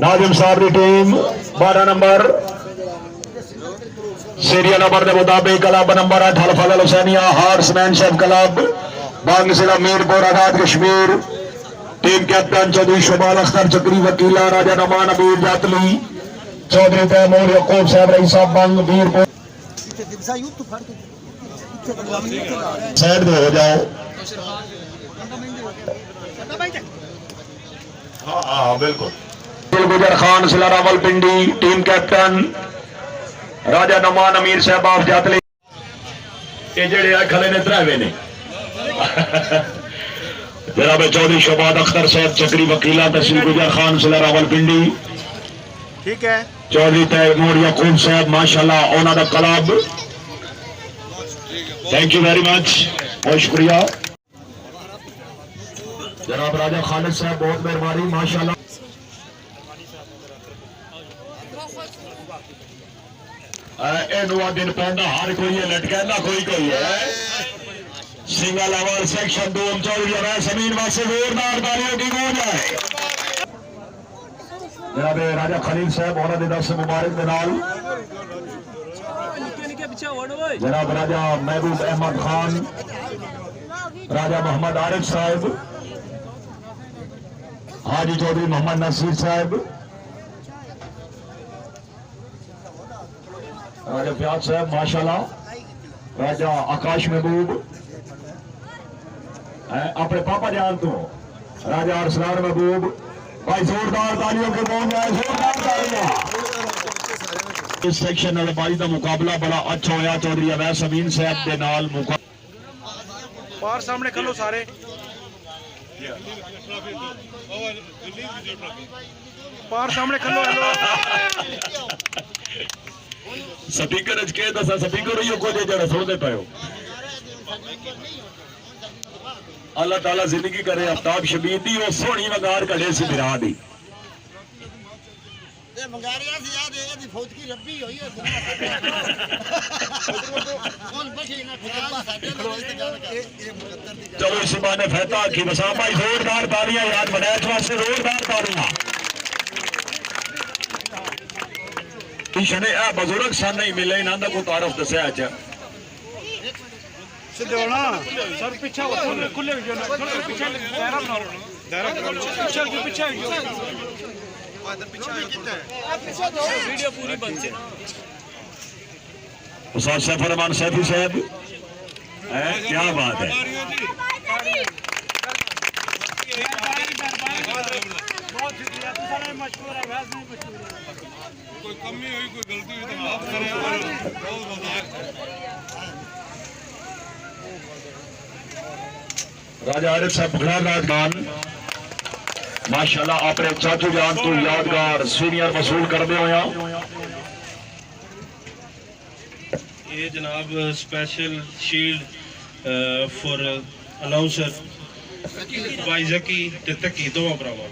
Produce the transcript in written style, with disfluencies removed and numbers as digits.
नाजिम साहब की team 12 number serial number के मुताबिक क्लब नंबर 8 हलफल हुसैनिया हार्समैनशिप क्लब बांगसिला मीरपुर आजाद कश्मीर टीम कैप्टन चौधरी शोबाल अख्तर चक्री वकीला राजा नमान अबीर जातली चौधरी तैमूर यकूब साहब रईस साहब बंग मीरपुर साइड में हो जाओ। हाँ बिल्कुल। गुजर खान सिला रावलपिंडी टीम कैप्टन राजा नमान अमीर साहब आप जातले ये जेड़े खड़े ने त्रावे ने जनाब चौधरी शोबाद अख्तर साहब चक्री वकीला तहसील गुजर खान सिला रावलपिंडी ठीक है चौधरी तैमूर यकूब साहब माशाल्लाह ओना दा club thank you very much बहुत शुक्रिया जनाब राजा खालिद साहब बहुत मेहरबानी माशाल्लाह। दिन पौधा हर कोई है लटका ना कोई कोई है सिंगल अवर सेक्शन 2 चौधरी जमीन वास्ते जोरदार तालियों की गूंज है। जनाब राजा खलील साहब और दस मुबारक के नाल जनाब राजा महबूब अहमद खान राजा मोहम्मद आरिफ साहब हाजी चौधरी मोहम्मद नसीर साहब राजा प्याज साहब माशाल्लाह राजा आकाश महबूब अपने पापा जान तो राजा अरसलान महबूब भाई जोरदार तालियों के पहुंच जाए जोरदार तालियां। इस सेक्शन वाले बारी का मुकाबला बड़ा अच्छा होया चौधरी अवैस अमीन साहब के नाल पार सामने खलो सारे पार सामने खलो स्पीकर के दसा स्पीकर ही को जरा सुनते पे अल्लाह ताला जिंदगी करे आफ्ताब शबीर दी वो सोहनी वगार कड़े सी बिरा दी ये मंगारिया से याद है दी फौज की रब्बी होई है कौन बखी ना खुदा साडे लोग इस्तेमाल कर ये मुकद्दर दी चलो इस बहाने फैता की बसा भाई जोरदार तालियां याद बनाए वास्ते जोरदार तालियां इशने आ बुजुर्ग सन नहीं मिले इन्हां दा को तारफ दसया च सीधे होना सर पीछे खुले हो जाना पीछे दायरा बना लो दायरा पीछे इधर पीछे वीडियो पूरी बंद है उस्ताद सफर रहमान सैफी साहब क्या बात है बहुत शुक्रिया सारे मशहूर है वैसे नहीं मशहूर कोई कमी हुई कोई गलती हुई तो माफ करें राजा आरिफ साहब बगड़ा राजगान माशाल्लाह अपने चाचू जान तो यादगार सीनियर वसूल करते होया ये जनाब स्पेशल शील्ड फॉर अनाउंसर वाइजकी ते तकी दो भरावां